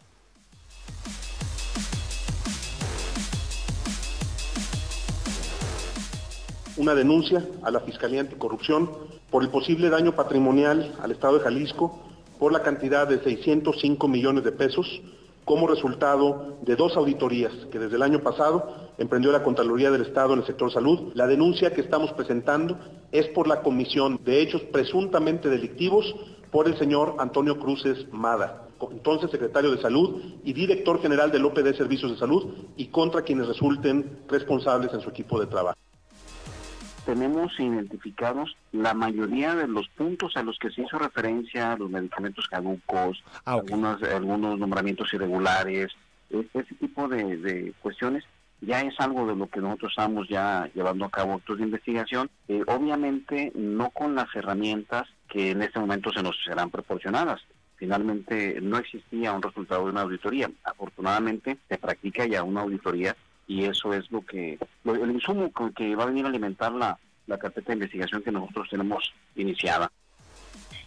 Una denuncia a la Fiscalía Anticorrupción por el posible daño patrimonial al Estado de Jalisco por la cantidad de 605 millones de pesos como resultado de 2 auditorías que desde el año pasado emprendió la Contraloría del Estado en el sector salud. La denuncia que estamos presentando es por la comisión de hechos presuntamente delictivos por el señor Antonio Cruces Mada, entonces secretario de Salud y director general del OPD Servicios de Salud, y contra quienes resulten responsables en su equipo de trabajo.
Tenemos identificados la mayoría de los puntos a los que se hizo referencia, los medicamentos caducos, algunos nombramientos irregulares, ese tipo de cuestiones. Ya es algo de lo que nosotros estamos ya llevando a cabo actos de investigación, obviamente no con las herramientas que en este momento se nos serán proporcionadas. Finalmente no existía un resultado de una auditoría. Afortunadamente se practica ya una auditoría y eso es el insumo que va a venir a alimentar la carpeta de investigación que nosotros tenemos iniciada.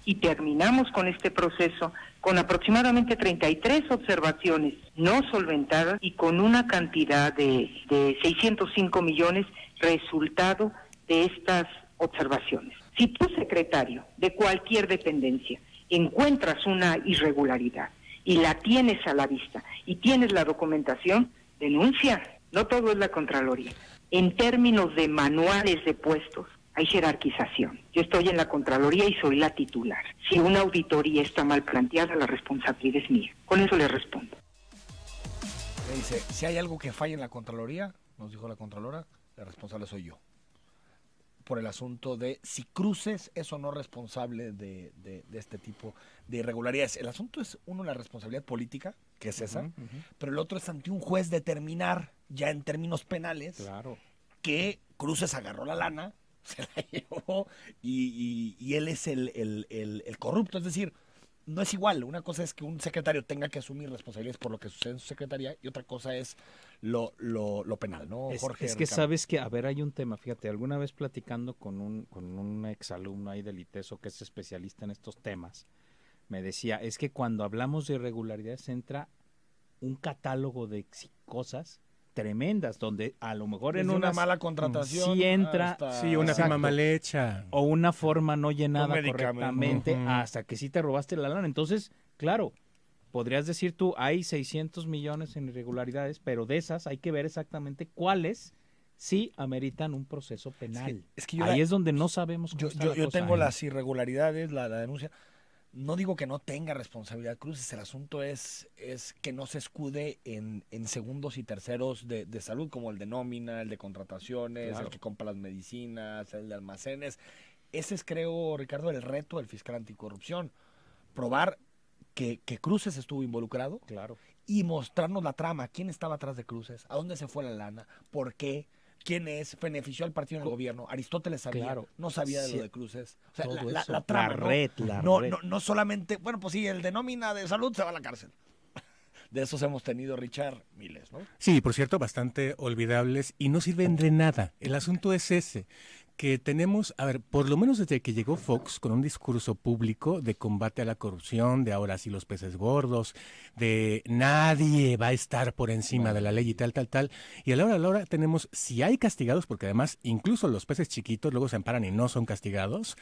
Y terminamos con este proceso con aproximadamente 33 observaciones no solventadas y con una cantidad de 605 millones resultado de estas observaciones. Si tú, secretario de cualquier dependencia, encuentras una irregularidad y la tienes a la vista y tienes la documentación, denuncia. No todo es la Contraloría. En términos de manuales de puestos, hay jerarquización. Yo estoy en la Contraloría y soy la titular. Si una auditoría está mal planteada, la responsabilidad es mía. Con eso le respondo.
Me dice, si hay algo que falla en la Contraloría, nos dijo la Contralora, el responsable soy yo. Por el asunto de si Cruces es o no responsable de este tipo de irregularidades. El asunto es, uno, la responsabilidad política, que es esa, pero el otro es ante un juez determinar, ya en términos penales, que Cruces agarró la lana, se la llevó y él es el corrupto. Es decir, no es igual. Una cosa es que un secretario tenga que asumir responsabilidades por lo que sucede en su secretaría y otra cosa es lo penal, ¿no, Jorge?
Es que sabes que, a ver, hay un tema, fíjate, alguna vez platicando con un exalumno ahí del ITESO que es especialista en estos temas, me decía, es que cuando hablamos de irregularidades entra un catálogo de cosas tremendas, donde a lo mejor
desde
en
una mala contratación
sí entra,
una firma mal hecha
o una forma no llenada correctamente, hasta que sí te robaste la lana. Entonces, claro, podrías decir tú, hay 600 millones en irregularidades, pero de esas hay que ver exactamente cuáles sí ameritan un proceso penal. Es que ahí es donde no sabemos cómo está la
yo
cosa.
tengo las irregularidades, la denuncia. No digo que no tenga responsabilidad Cruces, el asunto es que no se escude en segundos y terceros de salud, como el de nómina, el de contrataciones, el que compra las medicinas, el de almacenes. Ese es, creo, Ricardo, el reto del fiscal anticorrupción. Probar que Cruces estuvo involucrado y mostrarnos la trama. ¿Quién estaba atrás de Cruces? ¿A dónde se fue la lana? ¿Por qué? ¿Quién es? ¿Benefició al partido en el gobierno? Aristóteles sabía, no sabía de lo de Cruces. O sea, la trama,
la red.
No solamente, bueno, pues sí, el de nómina de salud se va a la cárcel. De esos hemos tenido, Richard, miles, ¿no?
Sí, por cierto, bastante olvidables y no sirven de nada. El asunto es ese, que tenemos, a ver, por lo menos desde que llegó Fox con un discurso público de combate a la corrupción, de ahora sí los peces gordos, de nadie va a estar por encima de la ley y tal, y a la hora tenemos, si hay castigados, porque además incluso los peces chiquitos luego se amparan y no son castigados,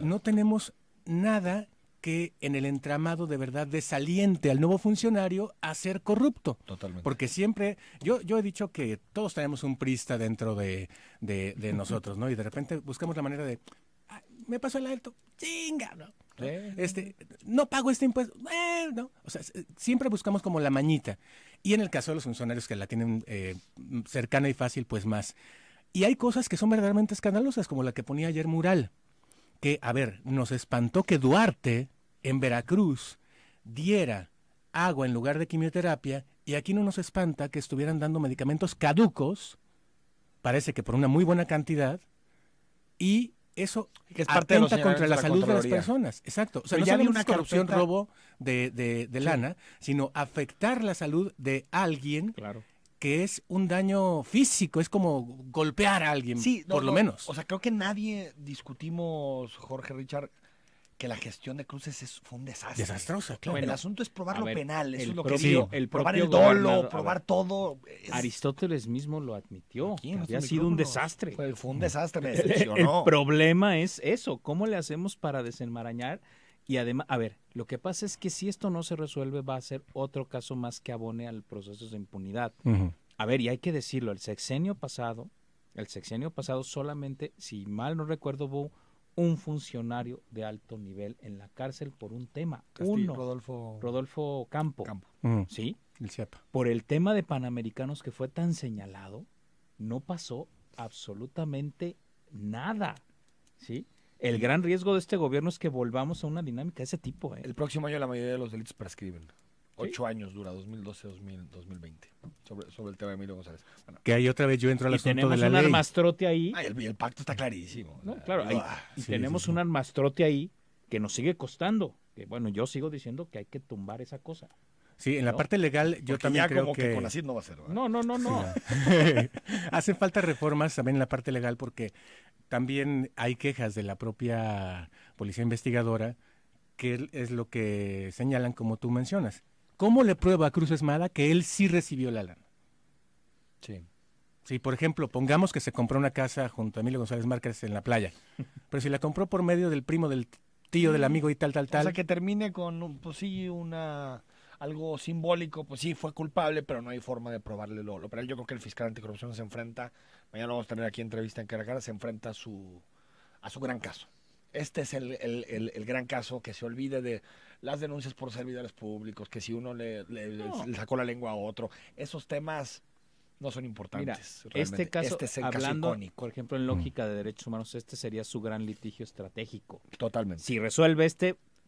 no tenemos nada que en el entramado de verdad desaliente al nuevo funcionario a ser corrupto.
Totalmente.
Porque siempre, yo he dicho que todos tenemos un prista dentro de nosotros, ¿no? Y de repente buscamos la manera de, me pasó el alto, chinga, ¿no? No pago este impuesto, no. O sea, siempre buscamos como la mañita. Y en el caso de los funcionarios que la tienen cercana y fácil, pues más. Y hay cosas que son verdaderamente escandalosas, como la que ponía ayer Mural. Que, a ver, nos espantó que Duarte, en Veracruz, diera agua en lugar de quimioterapia, y aquí no nos espanta que estuvieran dando medicamentos caducos, parece que por una muy buena cantidad, y eso
que es parte atenta
contra la salud de las personas. Exacto. O sea,
pero
no
ya
había
una
corrupción,
carpeta...
robo de lana, sino afectar la salud de alguien que es un daño físico, es como golpear a alguien, por lo menos.
O sea, creo que nadie discutimos, Jorge Richard, que la gestión de Cruces fue un desastre.
Desastrosa, claro.
Bueno, el asunto es probar lo penal, eso es lo
propio,
que digo. Probar el dolo, probar todo.
Aristóteles mismo lo admitió, que había sido un desastre.
Fue un desastre, me decepcionó.
El problema es eso, ¿cómo le hacemos para desenmarañar? Y además, a ver, lo que pasa es que si esto no se resuelve va a ser otro caso más que abone al proceso de impunidad. A ver, y hay que decirlo, el sexenio pasado solamente, si mal no recuerdo, hubo un funcionario de alto nivel en la cárcel por un tema.
Castillo,
Rodolfo Campo. ¿Sí?
El CIEPA.
Por el tema de Panamericanos que fue tan señalado, no pasó absolutamente nada. ¿Sí? El gran riesgo de este gobierno es que volvamos a una dinámica de ese tipo.
El próximo año la mayoría de los delitos prescriben. 8 años dura, 2012-2020, sobre el tema de Emilio González. Bueno.
Que ahí otra vez yo entro al asunto de la ley.
Tenemos un armastrote ahí.
El pacto está clarísimo.
No, claro, tenemos un armastrote ahí que nos sigue costando. Que bueno, yo sigo diciendo que hay que tumbar esa cosa.
Sí, en la parte legal yo
porque
también
ya
creo
como que con así no va a ser, ¿verdad?
No.
Hacen falta reformas también en la parte legal porque también hay quejas de la propia policía investigadora, que es lo que señalan como tú mencionas. ¿Cómo le prueba a Cruz Esmada que él sí recibió la lana?
Sí.
Sí, por ejemplo, pongamos que se compró una casa junto a Emilio González Márquez en la playa, pero si la compró por medio del primo, del tío, del amigo y tal. O
sea, que termine con, pues sí, algo simbólico, pues sí, fue culpable, pero no hay forma de probarle lo penal. Yo creo que el fiscal anticorrupción se enfrenta, mañana vamos a tener aquí entrevista en Cara a Cara, se enfrenta a su gran caso. Este es el gran caso, que se olvide de las denuncias por servidores públicos, que si uno le sacó la lengua a otro, esos temas no son importantes.
Mira, este caso,
este es el
hablando,
caso icónico.
Por ejemplo, en lógica de derechos humanos, este sería su gran litigio estratégico.
Totalmente.
Si resuelve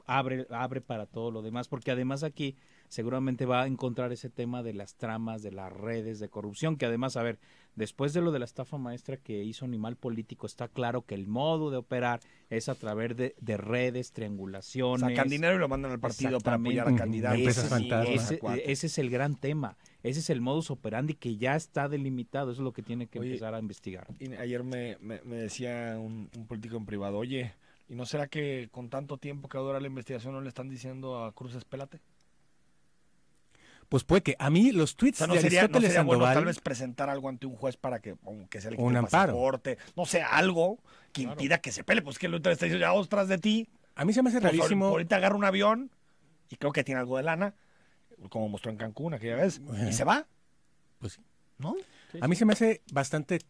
abre para todo lo demás, porque además aquí seguramente va a encontrar ese tema de las tramas, de las redes de corrupción, que además, a ver, después de lo de la estafa maestra que hizo Animal Político, está claro que el modo de operar es a través de redes, triangulaciones.
Sacan dinero y lo mandan al partido para apoyar a candidatos.
Ese es el gran tema. Ese es el modus operandi que ya está delimitado. Eso es lo que tiene que empezar a investigar.
Y ayer me decía un político en privado, oye, ¿y no será que con tanto tiempo que dura la investigación no le están diciendo a Cruz Espélate?
Pues puede que a mí los tweets
no
de Aristóteles
sería bueno
Sandoval,
tal vez presentar algo ante un juez para que sea el
un amparo,
pasaporte, no sé, algo que impida que se pele, pues que el otro está diciendo ya vos tras de ti.
A mí se me hace rarísimo.
Ahorita agarra un avión y creo que tiene algo de lana, como mostró en Cancún aquella vez, y se va.
Pues sí.
¿No?
A mí se me hace bastante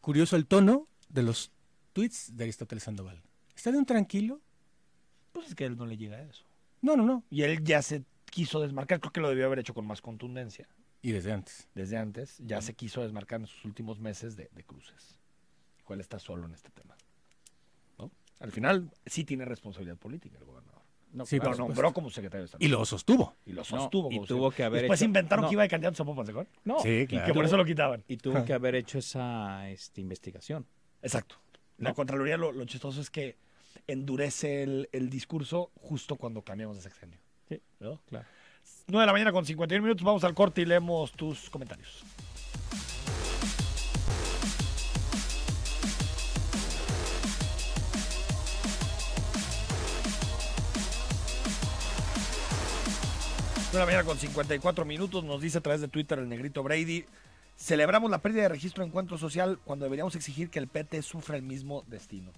curioso el tono de los tweets de Aristóteles Sandoval. ¿Está de un tranquilo?
Pues es que él no le llega a eso.
No.
Y él ya se quiso desmarcar, creo que lo debió haber hecho con más contundencia.
Y desde antes.
Desde antes, ya se quiso desmarcar en sus últimos meses de Cruces. Él está solo en este tema. ¿No? Al final, sí tiene responsabilidad política el gobernador.
Sí,
pero nombró como secretario de Estado.
Y lo sostuvo.
Y
tuvo que haber
Después inventaron que iba de candidato a Popansecón.
No.
Sí, claro.
Y que por eso lo quitaban.
Y tuvo que haber hecho esa investigación.
Exacto. La Contraloría, lo chistoso es que endurece el discurso justo cuando cambiamos de sexenio.
Sí,
¿no?
Claro.
9 de la mañana con 51 minutos. Vamos al corte y leemos tus comentarios. De la mañana con 54 minutos, nos dice a través de Twitter el negrito Brady: celebramos la pérdida de registro de encuentro social cuando deberíamos exigir que el PT sufra el mismo destino.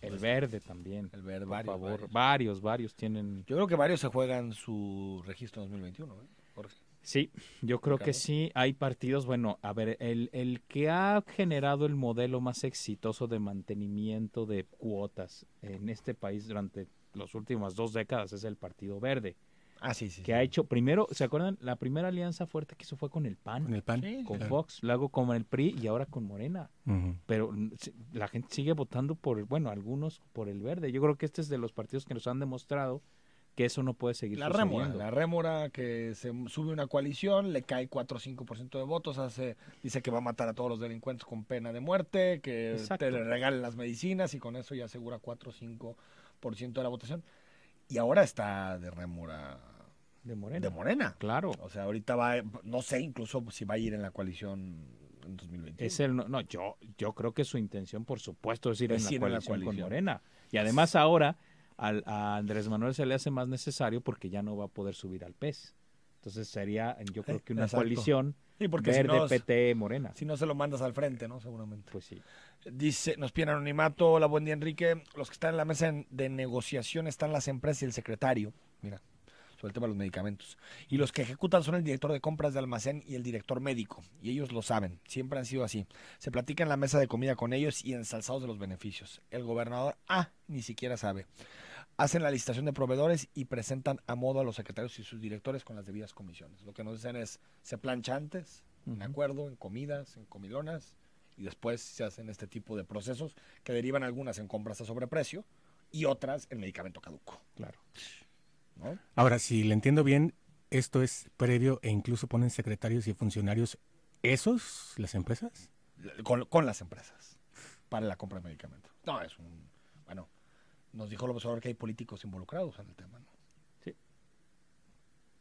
El Verde también.
El Verde,
por favor. Varios tienen.
Yo creo que varios se juegan su registro en 2021, ¿eh? Jorge.
Sí, yo creo que sí. Hay partidos, bueno, a ver, el que ha generado el modelo más exitoso de mantenimiento de cuotas en este país durante las últimas 2 décadas es el Partido Verde.
Ah, sí.
Que ha hecho, primero, ¿se acuerdan? La primera alianza fuerte que hizo fue con el PAN.
Con el PAN.
Sí, con Fox, luego con el PRI y ahora con Morena. Pero la gente sigue votando algunos por el Verde. Yo creo que este es de los partidos que nos han demostrado que eso no puede seguir sucediendo.
La rémora que se sube una coalición, le cae 4 o 5% de votos, dice que va a matar a todos los delincuentes con pena de muerte, que te le regalen las medicinas y con eso ya asegura 4 o 5% de la votación. Y ahora está de rémora
De Morena.
De Morena.
Claro.
O sea, ahorita no sé incluso si va a ir en la coalición en 2021.
Yo creo que su intención, por supuesto, es ir en la coalición con Morena. Y además ahora a Andrés Manuel se le hace más necesario porque ya no va a poder subir al PES. Entonces sería, yo creo que una coalición verde, PT, Morena.
Si no se lo mandas al frente, ¿no? Seguramente.
Pues sí.
Dice, nos piden anonimato. Hola, buen día, Enrique. Los que están en la mesa de negociación están las empresas y el secretario. Mira, sobre el tema de los medicamentos. Y los que ejecutan son el director de compras de almacén y el director médico. Y ellos lo saben. Siempre han sido así. Se platica en la mesa de comida con ellos y ensalzados de los beneficios. El gobernador, ni siquiera sabe. Hacen la licitación de proveedores y presentan a modo a los secretarios y sus directores con las debidas comisiones. Lo que nos dicen es, se plancha antes, en acuerdo, en comidas, en comilonas, y después se hacen este tipo de procesos que derivan algunas en compras a sobreprecio y otras en medicamento caduco.
Claro.
¿No?
Ahora, si le entiendo bien, esto es previo e incluso ponen secretarios y funcionarios, ¿esos, las empresas?
Con las empresas, para la compra de medicamentos. No, es bueno, nos dijo López Obrador que hay políticos involucrados en el tema, ¿no?
Sí.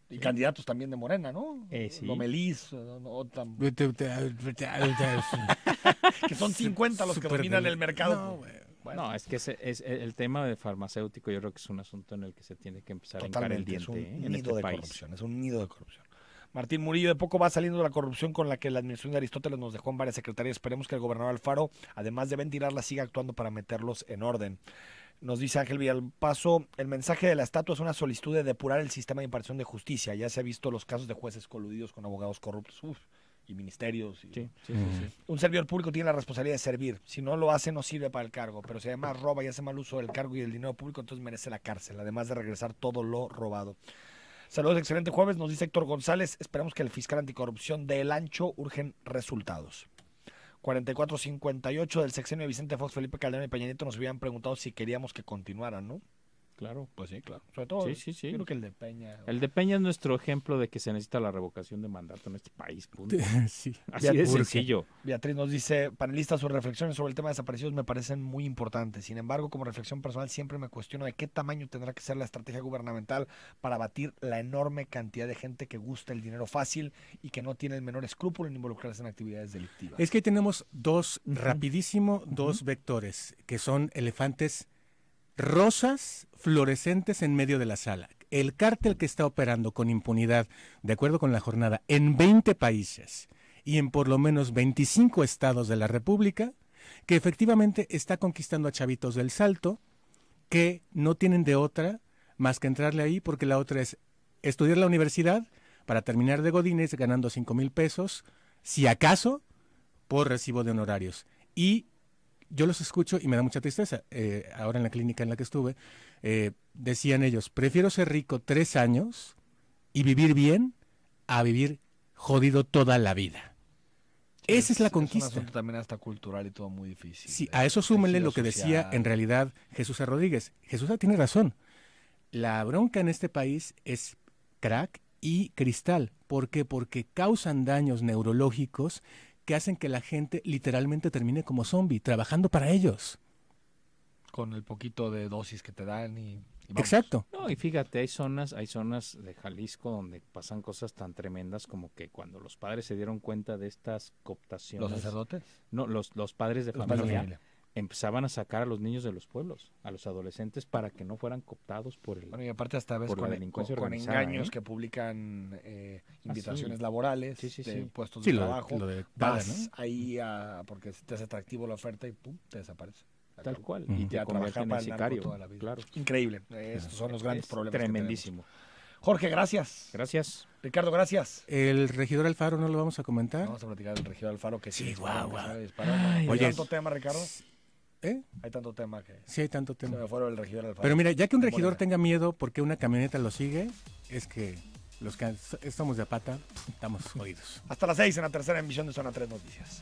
Y candidatos también de Morena, ¿no?
Sí.
Lomelis, que son 50 los que dominan el mercado.
No, es que es el tema de farmacéutico, yo creo que es un asunto en el que se tiene que empezar a hincar el diente en este país.
Corrupción, es un nido de corrupción. Martín Murillo, de poco va saliendo de la corrupción con la que la administración de Aristóteles nos dejó en varias secretarías. Esperemos que el gobernador Alfaro, además de ventilarla, siga actuando para meterlos en orden. Nos dice Ángel Villalpaso, el mensaje de la estatua es una solicitud de depurar el sistema de impartición de justicia. Ya se ha visto los casos de jueces coludidos con abogados corruptos y ministerios.
Sí.
Un servidor público tiene la responsabilidad de servir. Si no lo hace, no sirve para el cargo. Pero si además roba y hace mal uso del cargo y del dinero público, entonces merece la cárcel, además de regresar todo lo robado. Saludos, excelente jueves, nos dice Héctor González. Esperamos que el fiscal anticorrupción dé el ancho, urgen resultados. 44-58 del sexenio de Vicente Fox, Felipe Calderón y Peña Nieto nos habían preguntado si queríamos que continuaran, ¿no?
Claro.
Pues sí, claro. Sobre todo,
sí.
creo que el de Peña.
El de Peña es nuestro ejemplo de que se necesita la revocación de mandato en este país, punto.
Sí.
Así de sencillo.
Beatriz nos dice, panelistas, sus reflexiones sobre el tema de desaparecidos me parecen muy importantes. Sin embargo, como reflexión personal, siempre me cuestiono de qué tamaño tendrá que ser la estrategia gubernamental para abatir la enorme cantidad de gente que gusta el dinero fácil y que no tiene el menor escrúpulo en involucrarse en actividades delictivas.
Es que tenemos dos vectores, que son elefantes rosas fluorescentes en medio de la sala. El cártel que está operando con impunidad, de acuerdo con la jornada, en 20 países y en por lo menos 25 estados de la República, que efectivamente está conquistando a chavitos del Salto, que no tienen de otra más que entrarle ahí, porque la otra es estudiar la universidad para terminar de godines ganando 5,000 pesos, si acaso, por recibo de honorarios. Y yo los escucho y me da mucha tristeza. Ahora en la clínica en la que estuve, decían ellos, prefiero ser rico 3 años y vivir bien a vivir jodido toda la vida. Esa es la conquista.
Es un asunto también hasta cultural y todo muy difícil.
Sí, a eso súmenle lo que decía en realidad Jesús Rodríguez. Jesús tiene razón. La bronca en este país es crack y cristal. ¿Por qué? Porque causan daños neurológicos que hacen que la gente literalmente termine como zombie, trabajando para ellos.
Con el poquito de dosis que te dan y vamos.
Exacto.
No, y fíjate, hay zonas de Jalisco donde pasan cosas tan tremendas como que cuando los padres se dieron cuenta de estas cooptaciones.
¿Los sacerdotes?
No, los padres de familia. Empezaban a sacar a los niños de los pueblos, a los adolescentes, para que no fueran cooptados por el
Bueno, y aparte hasta ves
la delincuencia
con
organizada,
engaños que publican invitaciones laborales,
sí.
puestos de trabajo.
Lo de
vas,
¿no?
Ahí porque te hace atractivo la oferta y pum, te desaparece.
Tal cual.
Y
te convierten en sicario.
Toda la vida.
Claro.
Increíble. Estos son los grandes problemas.
Tremendísimo.
Jorge, gracias.
Gracias.
Ricardo, gracias.
¿El regidor Alfaro no lo vamos a comentar?
Vamos a platicar del regidor Alfaro que sí.
Guau.
¿Hay tanto tema, Ricardo?
¿Eh?
Hay tanto tema que...
Sí, hay tanto tema.
Se me fueron el regidor Alfaro.
Pero mira, ya que un regidor tenga miedo porque una camioneta lo sigue, es que los que estamos de pata estamos jodidos.
Hasta las 6 en la tercera emisión de Zona 3 Noticias.